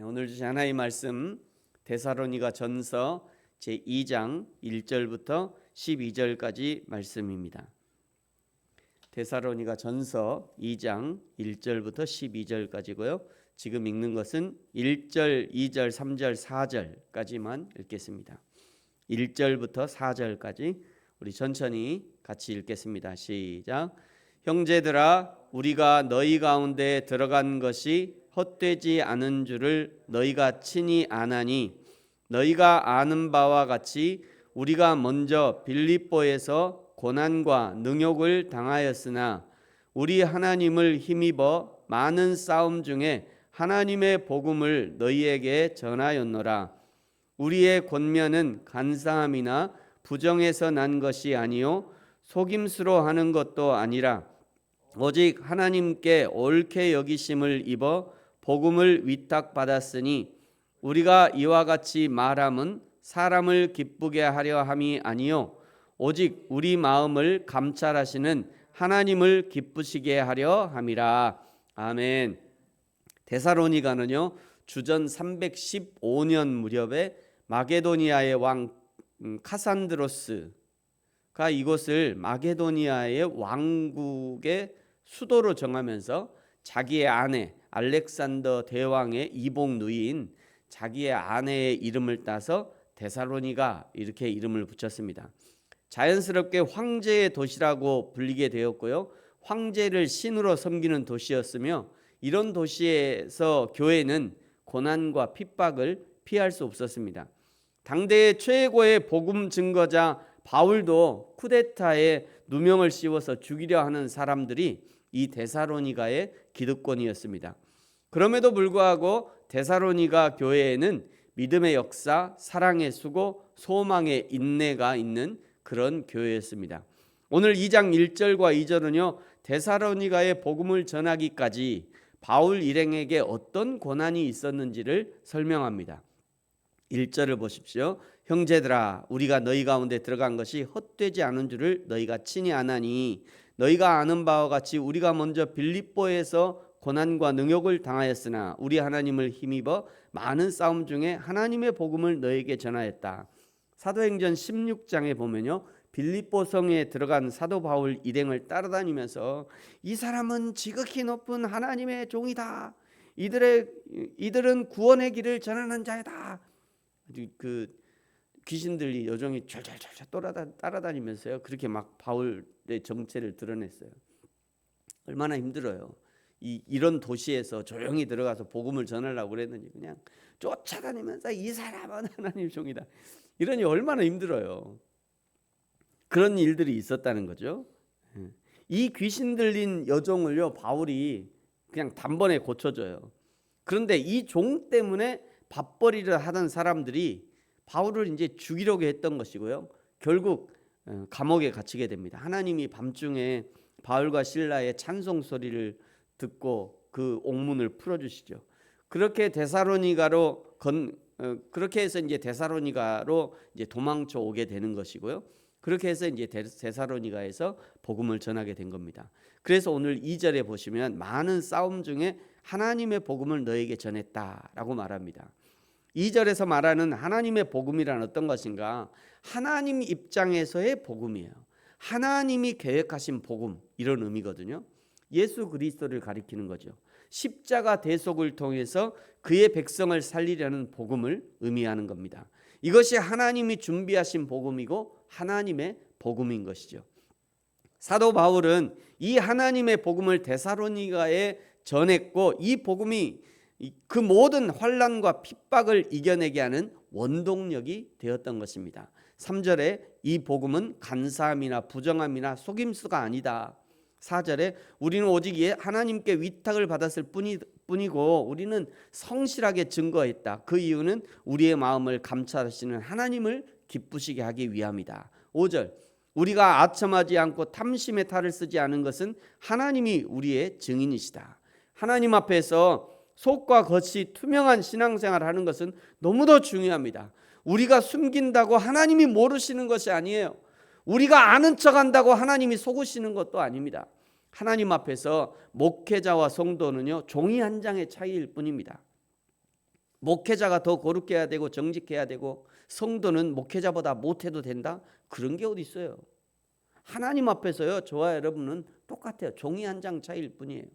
오늘 주신 하나님의 말씀 데살로니가 전서 제2장 1절부터 12절까지 말씀입니다. 데살로니가 전서 2장 1절부터 12절까지고요. 지금 읽는 것은 1절, 2절, 3절, 4절까지만 읽겠습니다. 1절부터 4절까지 우리 천천히 같이 읽겠습니다. 시작. 형제들아, 우리가 너희 가운데 들어간 것이 헛되지 않은 줄을 너희가 친히 아나니, 너희가 아는 바와 같이 우리가 먼저 빌립보에서 고난과 능욕을 당하였으나 우리 하나님을 힘입어 많은 싸움 중에 하나님의 복음을 너희에게 전하였노라. 우리의 권면은 간사함이나 부정에서 난 것이 아니요 속임수로 하는 것도 아니라 오직 하나님께 옳게 여기심을 입어 복음을 위탁받았으니, 우리가 이와 같이 말함은 사람을 기쁘게 하려 함이 아니요 오직 우리 마음을 감찰하시는 하나님을 기쁘시게 하려 함이라. 아멘. 데살로니가는요, 주전 315년 무렵에 마게도니아의 왕 카산드로스가 이곳을 마게도니아의 왕국의 수도로 정하면서 자기의 아내 알렉산더 대왕의 이복 누이인 자기의 아내의 이름을 따서 데살로니가 이렇게 이름을 붙였습니다. 자연스럽게 황제의 도시라고 불리게 되었고요, 황제를 신으로 섬기는 도시였으며, 이런 도시에서 교회는 고난과 핍박을 피할 수 없었습니다. 당대의 최고의 복음 증거자 바울도 쿠데타에 누명을 씌워서 죽이려 하는 사람들이 이 데살로니가의 기득권이었습니다. 그럼에도 불구하고 데살로니가 교회에는 믿음의 역사, 사랑의 수고, 소망의 인내가 있는 그런 교회였습니다. 오늘 2장 1절과 2절은요, 데살로니가의 복음을 전하기까지 바울 일행에게 어떤 고난이 있었는지를 설명합니다. 1절을 보십시오. 형제들아, 우리가 너희 가운데 들어간 것이 헛되지 않은 줄을 너희가 친히 아나니, 너희가 아는 바와 같이 우리가 먼저 빌립보에서 고난과 능욕을 당하였으나 우리 하나님을 힘입어 많은 싸움 중에 하나님의 복음을 너희에게 전하였다. 사도행전 16장에 보면요, 빌립보 성에 들어간 사도 바울 일행을 따라다니면서 이 사람은 지극히 높은 하나님의 종이다. 이들은 구원의 길을 전하는 자이다. 그 귀신들이 여종이 절절절절 따라다니면서요, 그렇게 막 바울의 정체를 드러냈어요. 얼마나 힘들어요. 이런 도시에서 조용히 들어가서 복음을 전하려고 그랬는지 그냥 쫓아다니면서 이 사람은 하나님 종이다. 이러니 얼마나 힘들어요. 그런 일들이 있었다는 거죠. 이 귀신 들린 여종을요, 바울이 그냥 단번에 고쳐줘요. 그런데 이 종 때문에 밥벌이를 하던 사람들이 바울을 이제 죽이려고 했던 것이고요, 결국 감옥에 갇히게 됩니다. 하나님이 밤중에 바울과 실라의 찬송 소리를 듣고 그 옥문을 풀어주시죠. 그렇게 그렇게 해서 이제 데살로니가로 이제 도망쳐 오게 되는 것이고요. 그렇게 해서 이제 데살로니가에서 복음을 전하게 된 겁니다. 그래서 오늘 2절에 보시면 많은 싸움 중에 하나님의 복음을 너에게 전했다라고 말합니다. 2절에서 말하는 하나님의 복음이란 어떤 것인가? 하나님 입장에서의 복음이에요. 하나님이 계획하신 복음, 이런 의미거든요. 예수 그리스도를 가리키는 거죠. 십자가 대속을 통해서 그의 백성을 살리려는 복음을 의미하는 겁니다. 이것이 하나님이 준비하신 복음이고 하나님의 복음인 것이죠. 사도 바울은 이 하나님의 복음을 데살로니가에 전했고, 이 복음이 그 모든 환난과 핍박을 이겨내게 하는 원동력이 되었던 것입니다. 3절에 이 복음은 간사함이나 부정함이나 속임수가 아니다. 4절에 우리는 오직 하나님께 위탁을 받았을 뿐이고 우리는 성실하게 증거했다. 그 이유는 우리의 마음을 감찰하시는 하나님을 기쁘시게 하기 위함이다. 5절, 우리가 아첨하지 않고 탐심의 탈을 쓰지 않은 것은 하나님이 우리의 증인이시다. 하나님 앞에서 속과 겉이 투명한 신앙생활을 하는 것은 너무도 중요합니다. 우리가 숨긴다고 하나님이 모르시는 것이 아니에요. 우리가 아는 척한다고 하나님이 속으시는 것도 아닙니다. 하나님 앞에서 목회자와 성도는요, 종이 한 장의 차이일 뿐입니다. 목회자가 더 거룩해야 되고 정직해야 되고 성도는 목회자보다 못해도 된다? 그런 게 어디 있어요? 하나님 앞에서요, 저와 여러분은 똑같아요. 종이 한 장 차이일 뿐이에요.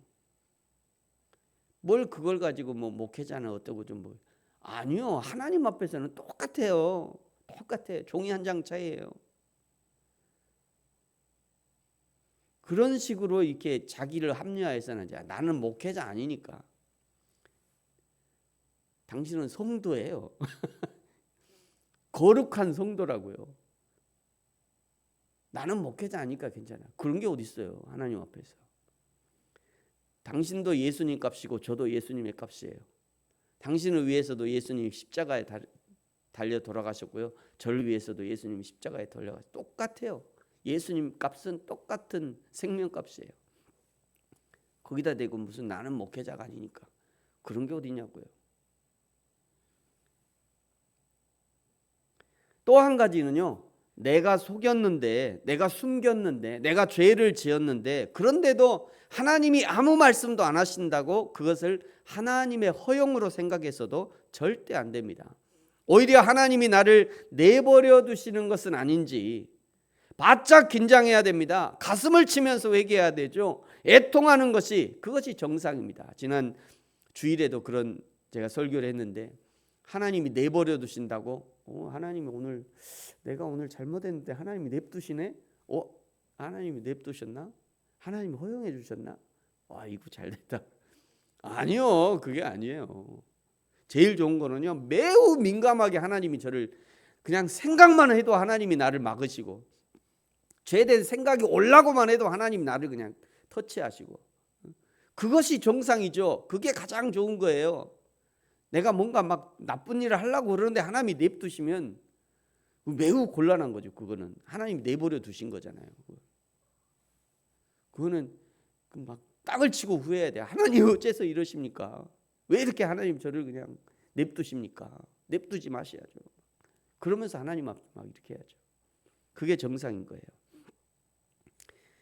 뭘 그걸 가지고 뭐 목회자는 어떠고 좀 뭐, 아니요. 하나님 앞에서는 똑같아요. 똑같아요. 종이 한 장 차이예요. 그런 식으로 이렇게 자기를 합리화해서는 나는 목회자 아니니까. 당신은 성도예요. 거룩한 성도라고요. 나는 목회자 아니까 괜찮아. 그런 게 어디 있어요? 하나님 앞에서. 당신도 예수님 값이고 저도 예수님의 값이에요. 당신을 위해서도 예수님이 십자가에 달려 돌아가셨고요. 저를 위해서도 예수님이 십자가에 돌아가셨어요. 똑같아요. 예수님 값은 똑같은 생명값이에요. 거기다 대고 무슨 나는 목회자가 아니니까 그런 게 어디냐고요. 또 한 가지는요. 내가 속였는데, 내가 숨겼는데, 내가 죄를 지었는데 그런데도 하나님이 아무 말씀도 안 하신다고 그것을 하나님의 허용으로 생각해서도 절대 안 됩니다. 오히려 하나님이 나를 내버려 두시는 것은 아닌지 바짝 긴장해야 됩니다. 가슴을 치면서 회개해야 되죠. 애통하는 그것이 정상입니다. 지난 주일에도 그런 제가 설교를 했는데 하나님이 내버려 두신다고 하나님이 내가 오늘 잘못했는데 하나님이 냅두시네? 하나님이 냅두셨나? 하나님이 허용해 주셨나? 이거 잘됐다. 아니요, 그게 아니에요. 제일 좋은 거는요, 매우 민감하게 하나님이 저를 그냥 생각만 해도 하나님이 나를 막으시고 죄에 대한 생각이 올라고만 해도 하나님이 나를 그냥 터치하시고 그것이 정상이죠. 그게 가장 좋은 거예요. 내가 뭔가 막 나쁜 일을 하려고 그러는데 하나님이 냅두시면 매우 곤란한 거죠. 그거는 하나님이 내버려 두신 거잖아요. 그거는 막 땅을 치고 후회해야 돼요. 하나님 어째서 이러십니까? 왜 이렇게 하나님 저를 그냥 냅두십니까? 냅두지 마셔야죠. 그러면서 하나님 앞에 막 이렇게 해야죠. 그게 정상인 거예요.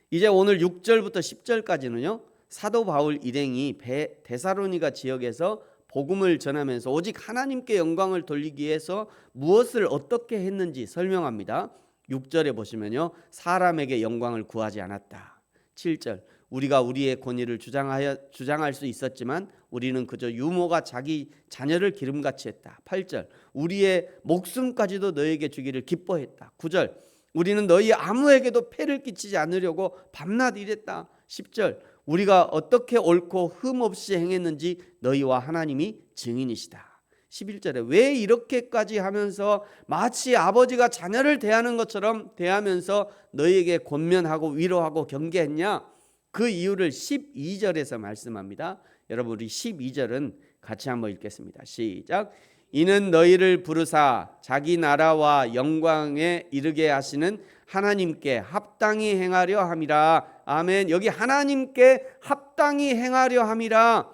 이제 오늘 6절부터 10절까지는요. 사도 바울 일행이 데살로니가 지역에서 복음을 전하면서 오직 하나님께 영광을 돌리기 위해서 무엇을 어떻게 했는지 설명합니다. 6절에 보시면요. 사람에게 영광을 구하지 않았다. 7절 우리가 우리의 권위를 주장할 수 있었지만 우리는 그저 유모가 자기 자녀를 기름같이 했다. 8절 우리의 목숨까지도 너에게 주기를 기뻐했다. 9절 우리는 너희 아무에게도 폐를 끼치지 않으려고 밤낮 일했다. 10절 우리가 어떻게 옳고 흠 없이 행했는지 너희와 하나님이 증인이시다. 11절에 왜 이렇게까지 하면서 마치 아버지가 자녀를 대하는 것처럼 대하면서 너희에게 권면하고 위로하고 경계했냐? 그 이유를 12절에서 말씀합니다. 여러분 우리 12절은 같이 한번 읽겠습니다. 시작. 이는 너희를 부르사 자기 나라와 영광에 이르게 하시는 하나님께 합당히 행하려 함이라. 아멘. 여기 하나님께 합당히 행하려 함이라.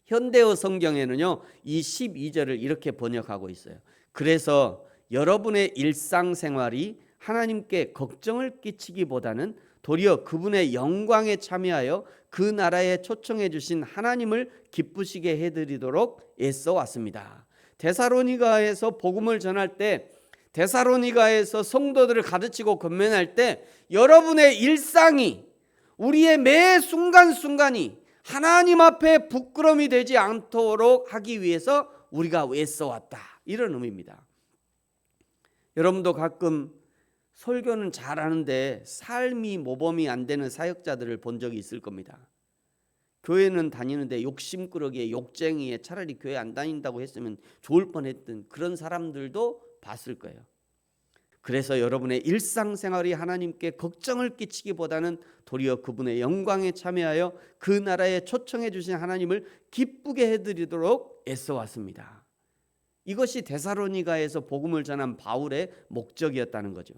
현대어 성경에는요 이 12절을 이렇게 번역하고 있어요. 그래서 여러분의 일상생활이 하나님께 걱정을 끼치기보다는 도리어 그분의 영광에 참여하여 그 나라에 초청해 주신 하나님을 기쁘시게 해드리도록 애써 왔습니다. 데살로니가에서 복음을 전할 때, 데살로니가에서 성도들을 가르치고 권면할 때 여러분의 일상이, 우리의 매 순간순간이 하나님 앞에 부끄러움이 되지 않도록 하기 위해서 우리가 애써 왔다, 이런 의미입니다. 여러분도 가끔 설교는 잘하는데 삶이 모범이 안 되는 사역자들을 본 적이 있을 겁니다. 교회는 다니는데 욕심꾸러기에 욕쟁이에 차라리 교회 안 다닌다고 했으면 좋을 뻔했던 그런 사람들도 봤을 거예요. 그래서 여러분의 일상생활이 하나님께 걱정을 끼치기보다는 도리어 그분의 영광에 참여하여 그 나라에 초청해 주신 하나님을 기쁘게 해드리도록 애써 왔습니다. 이것이 데살로니가에서 복음을 전한 바울의 목적이었다는 거죠.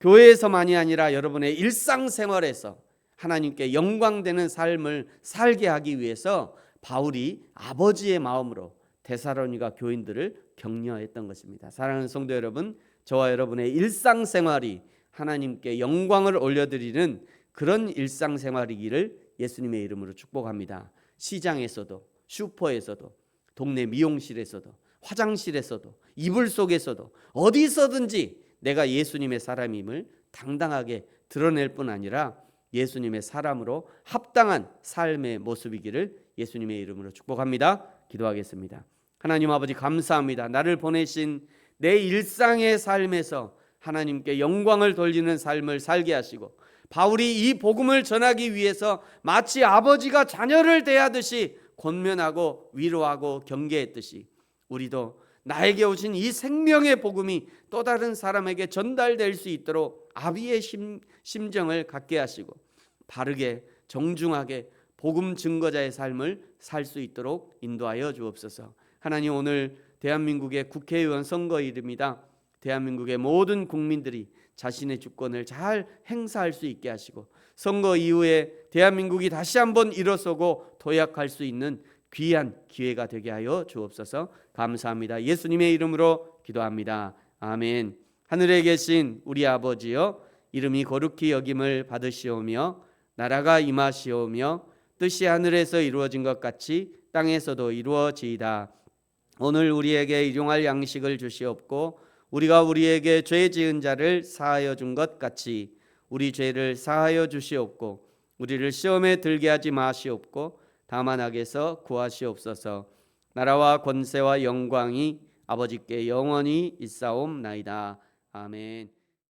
교회에서만이 아니라 여러분의 일상생활에서 하나님께 영광되는 삶을 살게 하기 위해서 바울이 아버지의 마음으로 데살로니가 교인들을 격려했던 것입니다. 사랑하는 성도 여러분, 저와 여러분의 일상생활이 하나님께 영광을 올려드리는 그런 일상생활이기를 예수님의 이름으로 축복합니다. 시장에서도, 슈퍼에서도, 동네 미용실에서도, 화장실에서도, 이불 속에서도, 어디서든지 내가 예수님의 사람임을 당당하게 드러낼 뿐 아니라 예수님의 사람으로 합당한 삶의 모습이기를 예수님의 이름으로 축복합니다. 기도하겠습니다. 하나님 아버지, 감사합니다. 나를 보내신 내 일상의 삶에서 하나님께 영광을 돌리는 삶을 살게 하시고, 바울이 이 복음을 전하기 위해서 마치 아버지가 자녀를 대하듯이 권면하고 위로하고 경계했듯이, 우리도 나에게 오신 이 생명의 복음이 또 다른 사람에게 전달될 수 있도록 아비의 심정을 갖게 하시고, 바르게 정중하게 복음 증거자의 삶을 살 수 있도록 인도하여 주옵소서. 하나님, 오늘 대한민국의 국회의원 선거일입니다. 대한민국의 모든 국민들이 자신의 주권을 잘 행사할 수 있게 하시고, 선거 이후에 대한민국이 다시 한번 일어서고 도약할 수 있는 귀한 기회가 되게 하여 주옵소서. 감사합니다. 예수님의 이름으로 기도합니다. 아멘. 하늘에 계신 우리 아버지여, 이름이 거룩히 여김을 받으시오며 나라가 임하시오며 뜻이 하늘에서 이루어진 것 같이 땅에서도 이루어지이다. 오늘 우리에게 일용할 양식을 주시옵고, 우리가 우리에게 죄 지은 자를 사하여 준 것 같이 우리 죄를 사하여 주시옵고, 우리를 시험에 들게 하지 마시옵고 다만 악에서 구하시옵소서. 나라와 권세와 영광이 아버지께 영원히 있사옵나이다. 아멘.